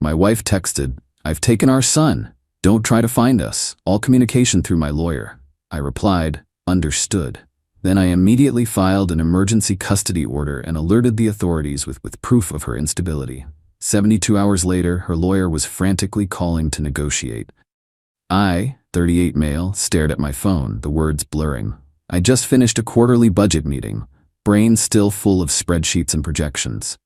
My wife texted, "I've taken our son. Don't try to find us. All communication through my lawyer." I replied, "Understood." Then I immediately filed an emergency custody order and alerted the authorities with proof of her instability. 72 hours later, her lawyer was frantically calling to negotiate. I, 38 male, stared at my phone, the words blurring. I just finished a quarterly budget meeting, brain still full of spreadsheets and projections.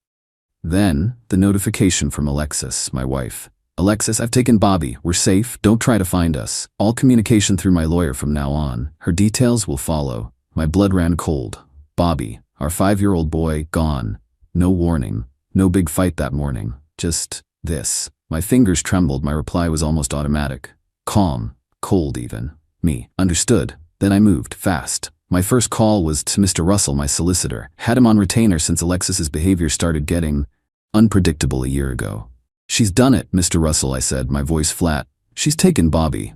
Then, the notification from Alexis, my wife. "Alexis, I've taken Bobby. We're safe. Don't try to find us. All communication through my lawyer from now on. Her details will follow." My blood ran cold. Bobby, our 5-year-old boy, gone. No warning. No big fight that morning. Just this. My fingers trembled. My reply was almost automatic. Calm. Cold even. Me. Understood. Then I moved, fast. My first call was to Mr. Russell, my solicitor. Had him on retainer since Alexis's behavior started getting unpredictable a year ago. "She's done it, Mr. Russell," I said, my voice flat. "She's taken Bobby."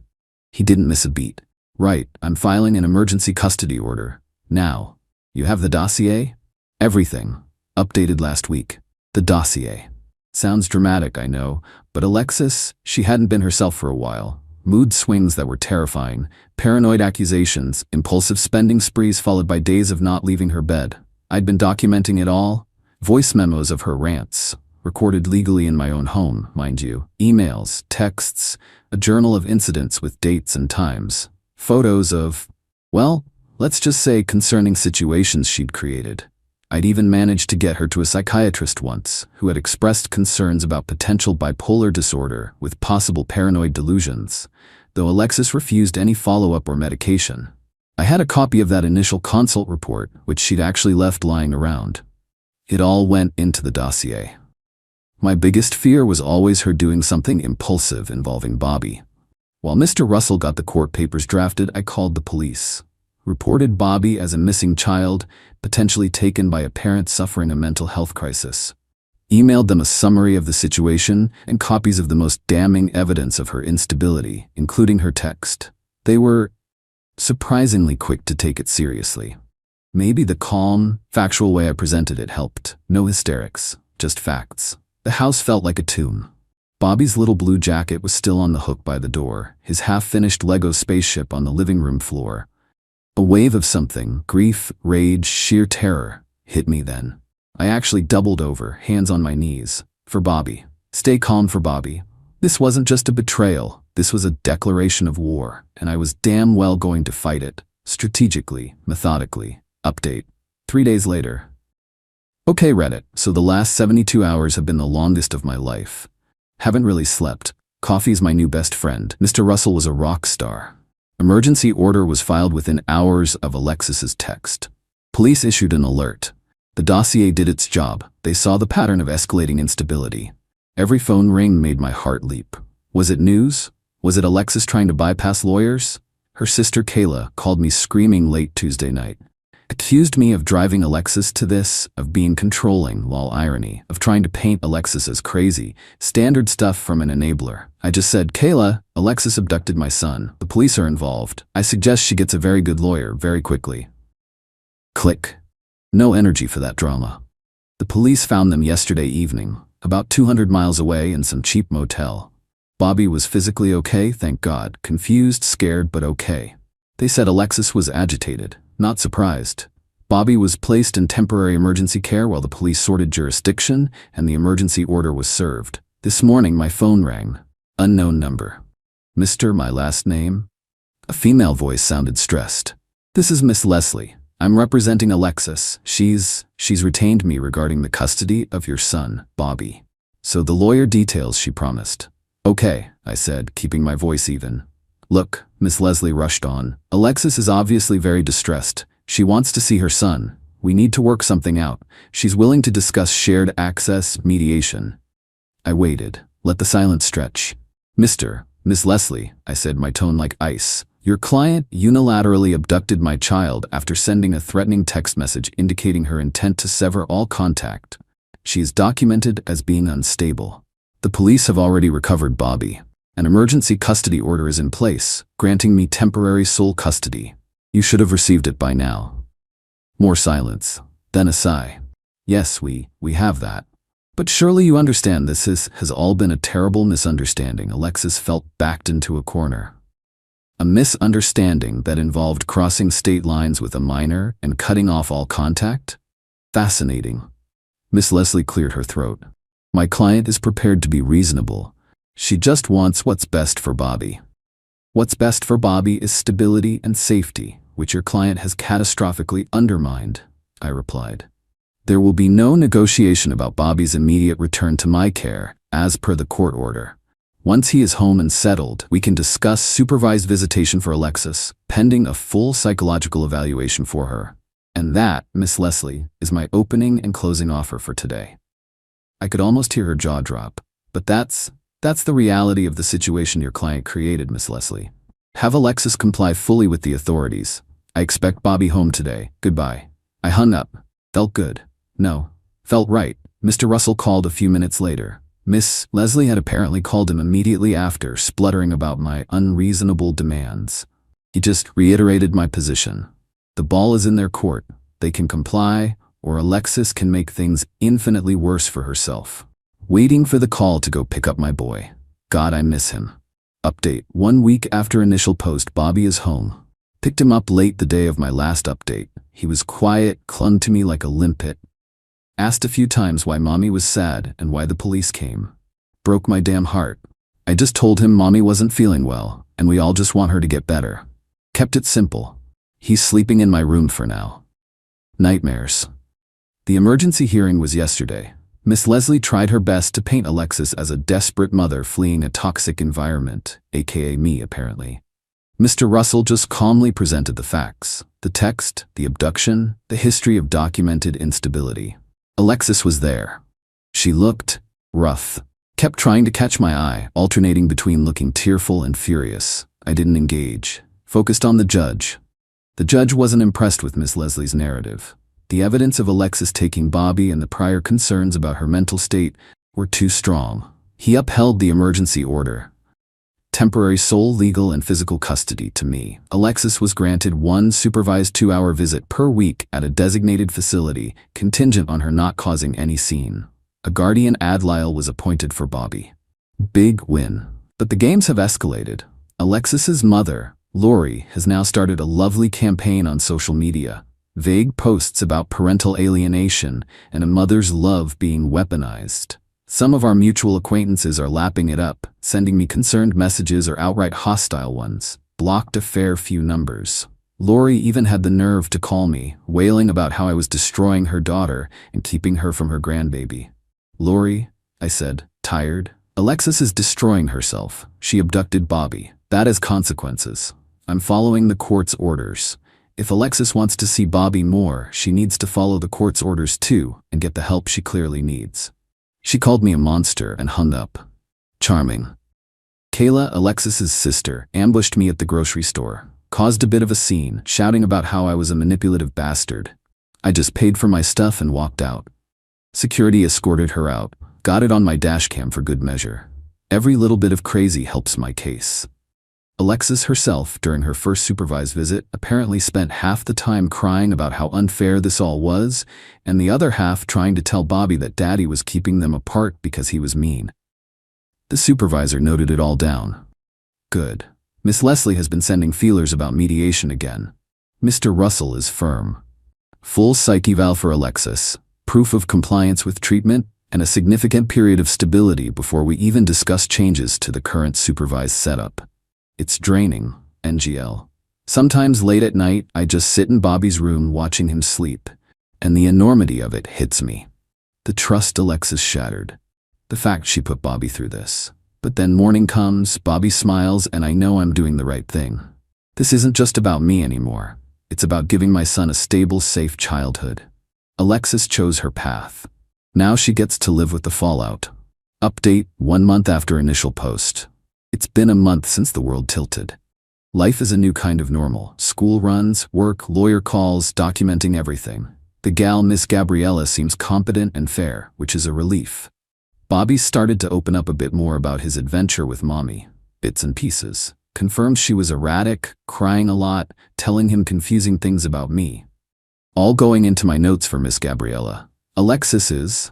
He didn't miss a beat. "Right, I'm filing an emergency custody order. Now. You have the dossier?" "Everything. Updated last week." The dossier. Sounds dramatic, I know, but Alexis, she hadn't been herself for a while. Mood swings that were terrifying, paranoid accusations, impulsive spending sprees followed by days of not leaving her bed. I'd been documenting it all. Voice memos of her rants, recorded legally in my own home, mind you. Emails, texts, a journal of incidents with dates and times. Photos of, well, let's just say concerning situations she'd created. I'd even managed to get her to a psychiatrist once, who had expressed concerns about potential bipolar disorder with possible paranoid delusions, though Alexis refused any follow-up or medication. I had a copy of that initial consult report, which she'd actually left lying around. It all went into the dossier. My biggest fear was always her doing something impulsive involving Bobby. While Mr. Russell got the court papers drafted, I called the police. Reported Bobby as a missing child, potentially taken by a parent suffering a mental health crisis. Emailed them a summary of the situation and copies of the most damning evidence of her instability, including her text. They were surprisingly quick to take it seriously. Maybe the calm, factual way I presented it helped. No hysterics, just facts. The house felt like a tomb. Bobby's little blue jacket was still on the hook by the door, his half-finished Lego spaceship on the living room floor. A wave of something, grief, rage, sheer terror, hit me then. I actually doubled over, hands on my knees. For Bobby. Stay calm for Bobby. This wasn't just a betrayal, this was a declaration of war, and I was damn well going to fight it, strategically, methodically. Update. 3 days later. Okay, Reddit, so the last 72 hours have been the longest of my life. Haven't really slept. Coffee's my new best friend. Mr. Russell was a rock star. Emergency order was filed within hours of Alexis's text. Police issued an alert. The dossier did its job. They saw the pattern of escalating instability. Every phone ring made my heart leap. Was it news? Was it Alexis trying to bypass lawyers? Her sister Kayla called me screaming late Tuesday night. Accused me of driving Alexis to this, of being controlling, while irony, of trying to paint Alexis as crazy, standard stuff from an enabler. I just said, "Kayla, Alexis abducted my son. The police are involved. I suggest she gets a very good lawyer very quickly." Click. No energy for that drama. The police found them yesterday evening, about 200 miles away in some cheap motel. Bobby was physically okay, thank God, confused, scared, but okay. They said Alexis was agitated. Not surprised. Bobby was placed in temporary emergency care while the police sorted jurisdiction and the emergency order was served. This morning my phone rang. Unknown number. "Mr. my last name?" A female voice sounded stressed. "This is Miss Leslie. I'm representing Alexis. She's retained me regarding the custody of your son, Bobby. So the lawyer details she promised." "Okay," I said, keeping my voice even. "Look," Miss Leslie rushed on, "Alexis is obviously very distressed. She wants to see her son. We need to work something out. She's willing to discuss shared access, mediation." I waited, let the silence stretch. Miss Leslie," I said, my tone like ice, "your client unilaterally abducted my child after sending a threatening text message indicating her intent to sever all contact. She is documented as being unstable. The police have already recovered Bobby. An emergency custody order is in place, granting me temporary sole custody. You should have received it by now." More silence, then a sigh. "Yes, we have that." But surely you understand this has all been a terrible misunderstanding. Alexis felt backed into a corner. A misunderstanding that involved crossing state lines with a minor and cutting off all contact? Fascinating. Miss Leslie cleared her throat. My client is prepared to be reasonable. She just wants what's best for Bobby. What's best for Bobby is stability and safety, which your client has catastrophically undermined, I replied. There will be no negotiation about Bobby's immediate return to my care, as per the court order. Once he is home and settled, we can discuss supervised visitation for Alexis, pending a full psychological evaluation for her. And that, Miss Leslie, is my opening and closing offer for today. I could almost hear her jaw drop. But that's the reality of the situation your client created, Miss Leslie. Have Alexis comply fully with the authorities. I expect Bobby home today. Goodbye. I hung up. Felt good. No. Felt right. Mr. Russell called a few minutes later. Miss Leslie had apparently called him immediately after, spluttering about my unreasonable demands. He just reiterated my position. The ball is in their court. They can comply, or Alexis can make things infinitely worse for herself. Waiting for the call to go pick up my boy. God, I miss him. Update. 1 week after initial post, Bobby is home. Picked him up late the day of my last update. He was quiet, clung to me like a limpet. Asked a few times why Mommy was sad and why the police came. Broke my damn heart. I just told him Mommy wasn't feeling well, and we all just want her to get better. Kept it simple. He's sleeping in my room for now. Nightmares. The emergency hearing was yesterday. Miss Leslie tried her best to paint Alexis as a desperate mother fleeing a toxic environment, aka me apparently. Mr. Russell just calmly presented the facts, the text, the abduction, the history of documented instability. Alexis was there. She looked rough, kept trying to catch my eye, alternating between looking tearful and furious. I didn't engage, focused on the judge. The judge wasn't impressed with Miss Leslie's narrative. The evidence of Alexis taking Bobby and the prior concerns about her mental state were too strong. He upheld the emergency order. Temporary sole legal and physical custody to me. Alexis was granted 1 supervised 2-hour visit per week at a designated facility, contingent on her not causing any scene. A guardian ad litem was appointed for Bobby. Big win. But the games have escalated. Alexis's mother, Lori, has now started a lovely campaign on social media. Vague posts about parental alienation and a mother's love being weaponized. Some of our mutual acquaintances are lapping it up, sending me concerned messages or outright hostile ones. Blocked a fair few numbers. Lori even had the nerve to call me, wailing about how I was destroying her daughter and keeping her from her grandbaby. Lori, I said, tired. Alexis is destroying herself. She abducted Bobby. That has consequences. I'm following the court's orders. If Alexis wants to see Bobby more, she needs to follow the court's orders too and get the help she clearly needs. She called me a monster and hung up. Charming. Kayla, Alexis's sister, ambushed me at the grocery store, caused a bit of a scene, shouting about how I was a manipulative bastard. I just paid for my stuff and walked out. Security escorted her out, got it on my dashcam for good measure. Every little bit of crazy helps my case. Alexis herself, during her first supervised visit, apparently spent half the time crying about how unfair this all was, and the other half trying to tell Bobby that Daddy was keeping them apart because he was mean. The supervisor noted it all down. Good. Miss Leslie has been sending feelers about mediation again. Mr. Russell is firm. Full psych eval for Alexis, proof of compliance with treatment, and a significant period of stability before we even discuss changes to the current supervised setup. It's draining, NGL. Sometimes late at night, I just sit in Bobby's room watching him sleep, and the enormity of it hits me. The trust Alexis shattered. The fact she put Bobby through this. But then morning comes, Bobby smiles, and I know I'm doing the right thing. This isn't just about me anymore. It's about giving my son a stable, safe childhood. Alexis chose her path. Now she gets to live with the fallout. Update, 1 month after initial post. It's been a month since the world tilted. Life is a new kind of normal. School runs, work, lawyer calls, documenting everything. The gal, Miss Gabriella, seems competent and fair, which is a relief. Bobby started to open up a bit more about his adventure with Mommy. Bits and pieces. Confirmed she was erratic, crying a lot, telling him confusing things about me. All going into my notes for Miss Gabriella. Alexis is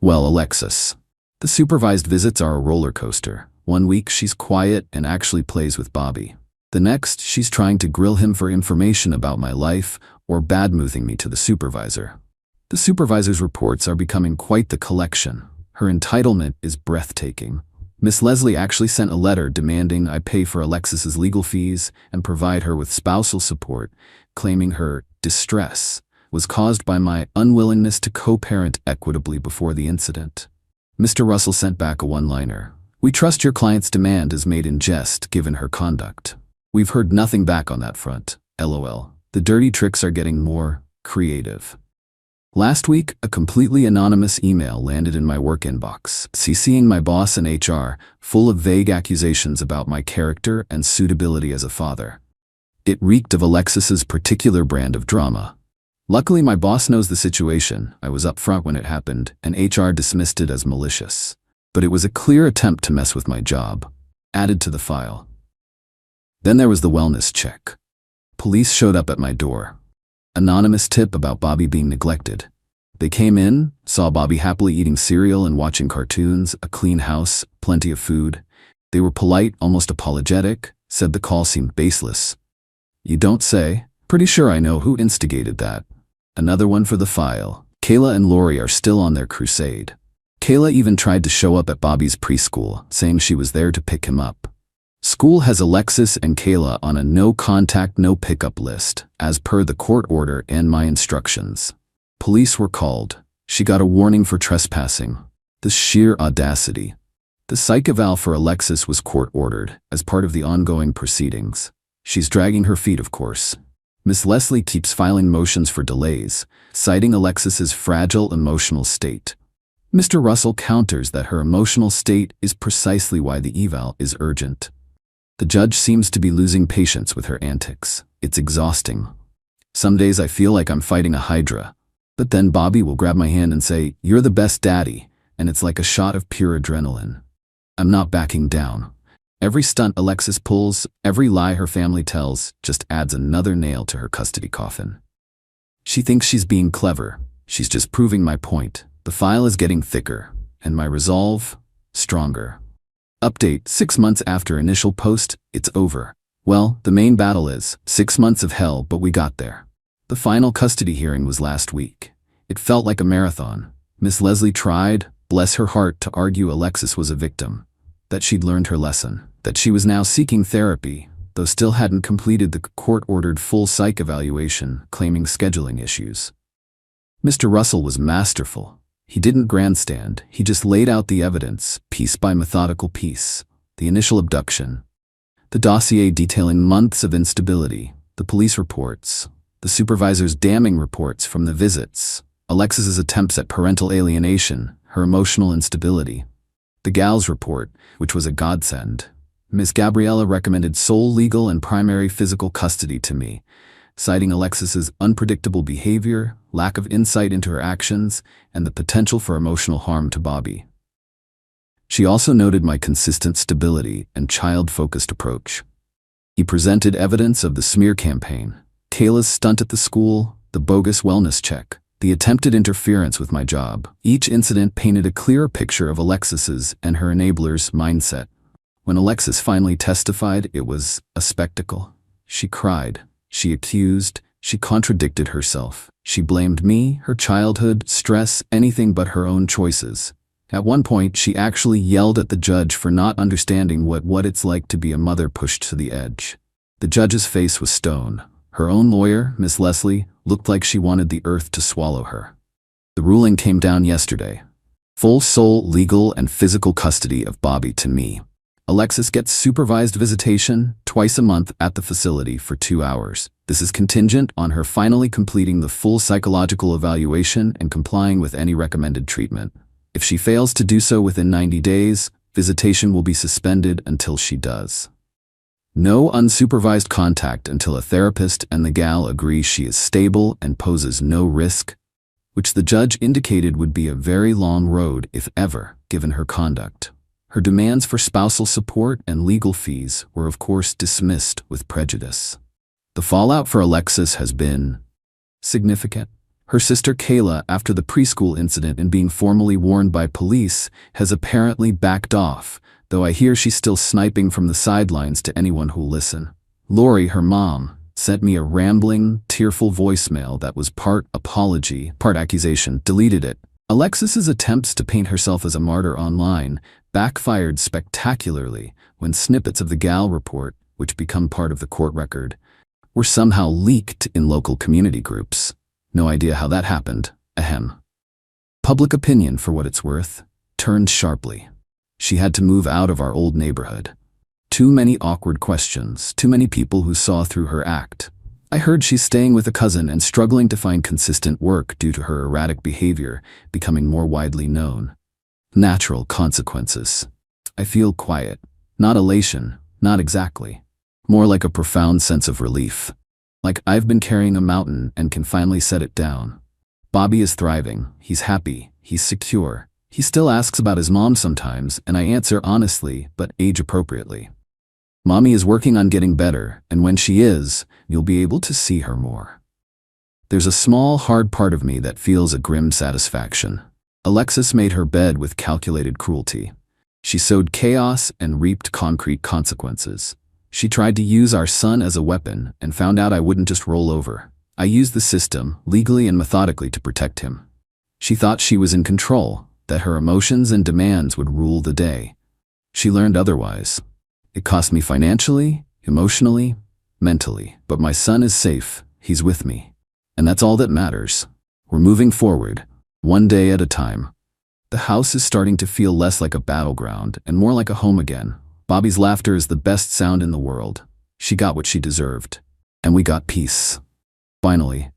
Well, Alexis. The supervised visits are a roller coaster. One week she's quiet and actually plays with Bobby. The next, she's trying to grill him for information about my life or bad-mouthing me to the supervisor. The supervisor's reports are becoming quite the collection. Her entitlement is breathtaking. Miss Leslie actually sent a letter demanding I pay for Alexis's legal fees and provide her with spousal support, claiming her distress was caused by my unwillingness to co-parent equitably before the incident. Mr. Russell sent back a one-liner. We trust your client's demand is made in jest given her conduct. We've heard nothing back on that front. LOL. The dirty tricks are getting more creative. Last week, a completely anonymous email landed in my work inbox, CCing my boss and HR, full of vague accusations about my character and suitability as a father. It reeked of Alexis's particular brand of drama. Luckily, my boss knows the situation. I was upfront when it happened, and HR dismissed it as malicious. But it was a clear attempt to mess with my job. Added to the file. Then there was the wellness check. Police showed up at my door. Anonymous tip about Bobby being neglected. They came in, saw Bobby happily eating cereal and watching cartoons, a clean house, plenty of food. They were polite, almost apologetic, said the call seemed baseless. You don't say? Pretty sure I know who instigated that. Another one for the file. Kayla and Lori are still on their crusade. Kayla even tried to show up at Bobby's preschool, saying she was there to pick him up. School has Alexis and Kayla on a no-contact, no-pickup list, as per the court order and my instructions. Police were called. She got a warning for trespassing. The sheer audacity. The psych eval for Alexis was court-ordered, as part of the ongoing proceedings. She's dragging her feet, of course. Miss Leslie keeps filing motions for delays, citing Alexis's fragile emotional state. Mr. Russell counters that her emotional state is precisely why the eval is urgent. The judge seems to be losing patience with her antics. It's exhausting. Some days I feel like I'm fighting a hydra, but then Bobby will grab my hand and say, "You're the best daddy," and it's like a shot of pure adrenaline. I'm not backing down. Every stunt Alexis pulls, every lie her family tells, just adds another nail to her custody coffin. She thinks she's being clever. She's just proving my point. The file is getting thicker, and my resolve, stronger. Update: 6 months after initial post, it's over. Well, the main battle is 6 months of hell, but we got there. The final custody hearing was last week. It felt like a marathon. Miss Leslie tried, bless her heart, to argue Alexis was a victim, that she'd learned her lesson, that she was now seeking therapy, though still hadn't completed the court-ordered full psych evaluation, claiming scheduling issues. Mr. Russell was masterful. He didn't grandstand, he just laid out the evidence, piece by methodical piece. The initial abduction, the dossier detailing months of instability, the police reports, the supervisor's damning reports from the visits, Alexis's attempts at parental alienation, her emotional instability. The GAL's report, which was a godsend. Ms. Gabriella recommended sole legal and primary physical custody to me, citing Alexis's unpredictable behavior, lack of insight into her actions, and the potential for emotional harm to Bobby. She also noted my consistent stability and child-focused approach. He presented evidence of the smear campaign, Kayla's stunt at the school, the bogus wellness check, the attempted interference with my job. Each incident painted a clearer picture of Alexis's and her enablers' mindset. When Alexis finally testified, it was a spectacle. She cried, she accused, she contradicted herself. She blamed me, her childhood, stress, anything but her own choices. At one point, she actually yelled at the judge for not understanding what it's like to be a mother pushed to the edge. The judge's face was stone. Her own lawyer, Miss Leslie, looked like she wanted the earth to swallow her. The ruling came down yesterday. Full sole legal and physical custody of Bobby to me. Alexis gets supervised visitation twice a month at the facility for 2 hours. This is contingent on her finally completing the full psychological evaluation and complying with any recommended treatment. If she fails to do so within 90 days, visitation will be suspended until she does. No unsupervised contact until a therapist and the gal agree she is stable and poses no risk, which the judge indicated would be a very long road if ever, given her conduct. Her demands for spousal support and legal fees were of course dismissed with prejudice. The fallout for Alexis has been significant. Her sister Kayla, after the preschool incident and being formally warned by police, has apparently backed off, though I hear she's still sniping from the sidelines to anyone who'll listen. Lori, her mom, sent me a rambling, tearful voicemail that was part apology, part accusation. Deleted it. Alexis's attempts to paint herself as a martyr online backfired spectacularly when snippets of the Gal report, which become part of the court record, were somehow leaked in local community groups. No idea how that happened. Ahem. Public opinion, for what it's worth, turned sharply. She had to move out of our old neighborhood. Too many awkward questions, too many people who saw through her act. I heard she's staying with a cousin and struggling to find consistent work due to her erratic behavior becoming more widely known. Natural consequences. I feel quiet. Not elation, not exactly. More like a profound sense of relief. Like I've been carrying a mountain and can finally set it down. Bobby is thriving. He's happy. He's secure. He still asks about his mom sometimes, and I answer honestly, but age-appropriately. Mommy is working on getting better, and when she is, you'll be able to see her more. There's a small, hard part of me that feels a grim satisfaction. Alexis made her bed with calculated cruelty. She sowed chaos and reaped concrete consequences. She tried to use our son as a weapon and found out I wouldn't just roll over. I used the system, legally and methodically, to protect him. She thought she was in control, that her emotions and demands would rule the day. She learned otherwise. It cost me financially, emotionally, mentally, but my son is safe. He's with me. And that's all that matters. We're moving forward, one day at a time. The house is starting to feel less like a battleground and more like a home again. Bobby's laughter is the best sound in the world. She got what she deserved. And we got peace. Finally,